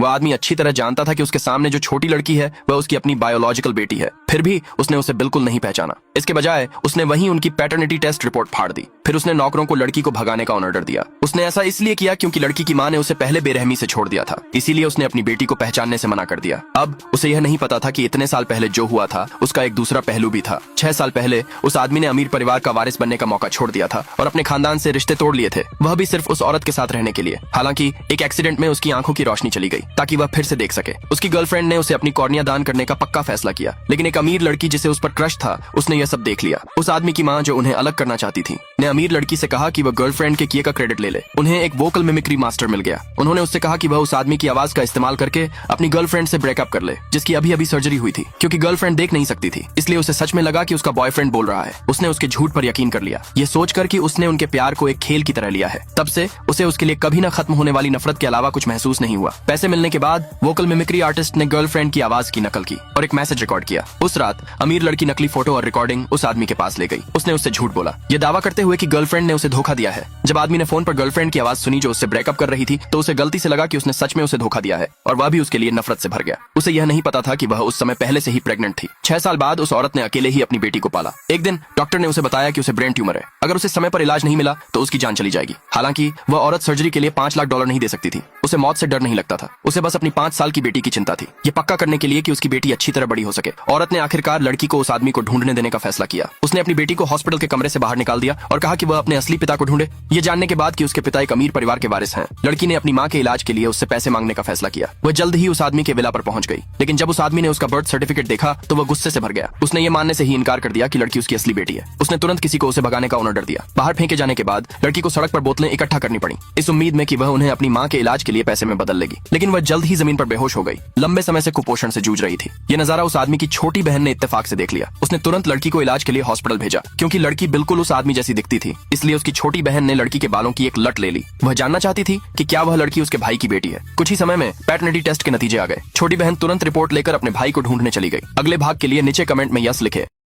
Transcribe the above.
वह आदमी अच्छी तरह जानता था कि उसके सामने जो छोटी लड़की है वह उसकी अपनी बायोलॉजिकल बेटी है, फिर भी उसने उसे बिल्कुल नहीं पहचाना। इसके बजाय उसने वहीं उनकी पैटर्निटी टेस्ट रिपोर्ट फाड़ दी। फिर उसने नौकरों को लड़की को भगाने का ऑर्डर दिया। उसने ऐसा इसलिए किया क्योंकि लड़की की मां ने उसे पहले बेरहमी से छोड़ दिया था, इसीलिए उसने अपनी बेटी को पहचानने से मना कर दिया। अब उसे यह नहीं पता था कि इतने साल पहले जो हुआ था उसका एक दूसरा पहलू भी था। 6 साल पहले उस आदमी ने अमीर परिवार का वारिस बनने का मौका छोड़ दिया था और अपने खानदान से रिश्ते तोड़ लिए थे, वह भी सिर्फ उस औरत के साथ रहने के लिए। हालांकि एक एक्सीडेंट में उसकी आंखों की रोशनी चली गई ताकि वह फिर से देख सके। उसकी गर्लफ्रेंड ने उसे अपनी कॉर्निया दान करने का पक्का फैसला किया, लेकिन एक अमीर लड़की जिसे उस पर क्रश था उसने यह सब देख लिया। उस आदमी की मां जो उन्हें अलग करना चाहती थी ने अमीर लड़की से कहा कि वह गर्लफ्रेंड के किए का क्रेडिट ले ले। उन्हें एक वोकल मिमिक्री मास्टर मिल गया। उन्होंने उससे कहा कि वह उस आदमी की आवाज का इस्तेमाल करके अपनी गर्लफ्रेंड से ब्रेकअप कर ले, जिसकी अभी अभी सर्जरी हुई थी। क्योंकि गर्लफ्रेंड देख नहीं सकती थी, इसलिए उसे सच में लगा कि उसका बॉयफ्रेंड बोल रहा है। उसने उसके झूठ पर यकीन कर लिया, ये सोचकर कि उसने उनके प्यार को एक खेल की तरह लिया है। तब से उसे उसके लिए कभी न खत्म होने वाली नफरत के अलावा कुछ महसूस नहीं हुआ। पैसे मिलने के बाद वोकल मिमिक्री आर्टिस्ट ने गर्लफ्रेंड की आवाज की नकल की और एक मैसेज रिकॉर्ड किया। उस रात अमीर लड़की नकली फोटो और रिकॉर्डिंग उस आदमी के पास ले गई। उसने उससे झूठ बोला, ये दावा करते हुए कि गर्लफ्रेंड ने उसे धोखा दिया है। जब आदमी ने फोन पर गर्लफ्रेंड की आवाज सुनी जो उससे ब्रेकअप कर रही थी, तो उसे गलती से लगा कि उसने सच में उसे धोखा दिया है और वह भी उसके लिए नफरत से भर गया। उसे यह नहीं पता था कि वह उस समय पहले से ही प्रेग्नेंट थी। 6 साल बाद उस औरत ने अकेले ही अपनी बेटी को पाला। एक दिन डॉक्टर ने उसे बताया कि उसे ब्रेन ट्यूमर है, अगर उसे समय पर इलाज नहीं मिला तो उसकी जान चली जाएगी। हालांकि वह औरत सर्जरी के लिए $5 लाख नहीं दे सकती थी। उसे मौत से डर नहीं लगता था, उसे बस अपनी 5 साल की बेटी की चिंता थी, ये पक्का करने के लिए कि उसकी बेटी अच्छी तरह बड़ी हो सके। औरत ने आखिरकार लड़की को उस आदमी को ढूंढने देने का फैसला किया। उसने अपनी बेटी को हॉस्पिटल के कमरे से बाहर निकाल दिया और कहा कि वह अपने असली पिता को ढूंढे। ये जानने के बाद कि उसके पिता एक अमीर परिवार के वारिस हैं, लड़की ने अपनी मां के इलाज के लिए उससे पैसे मांगने का फैसला किया। वह जल्द ही उस आदमी के विला पर पहुंच गई, लेकिन जब उस आदमी ने उसका बर्थ सर्टिफिकेट देखा तो वह गुस्से से भर गया। उसने ये मानने से ही इनकार कर दिया कि लड़की उसकी असली बेटी है। उसने तुरंत किसी को उसे भगाने का ऑर्डर दिया। बाहर फेंके जाने के बाद लड़की को सड़क पर बोतलें इकट्ठा करनी पड़ी, इस उम्मीद में कि वह उन्हें अपनी मां के इलाज के लिए पैसे में बदल लेगी। लेकिन वह जल्द ही जमीन पर बेहोश हो गई। लंबे समय से कुपोषण से जूझ रही थी। ये नजारा उस आदमी की छोटी बहन ने इत्तेफाक से देख लिया। उसने तुरंत लड़की को इलाज के लिए हॉस्पिटल भेजा। क्योंकि लड़की बिल्कुल उस आदमी जैसी दिखती थी, इसलिए उसकी छोटी बहन ने लड़की के बालों की एक लट ले ली। वह जानना चाहती थी कि क्या वह लड़की उसके भाई की बेटी है। कुछ ही समय में पैटर्निटी टेस्ट के नतीजे आ गए। छोटी बहन तुरंत रिपोर्ट लेकर अपने भाई को ढूंढने चली गई। अगले भाग के लिए नीचे कमेंट में यस लिखे।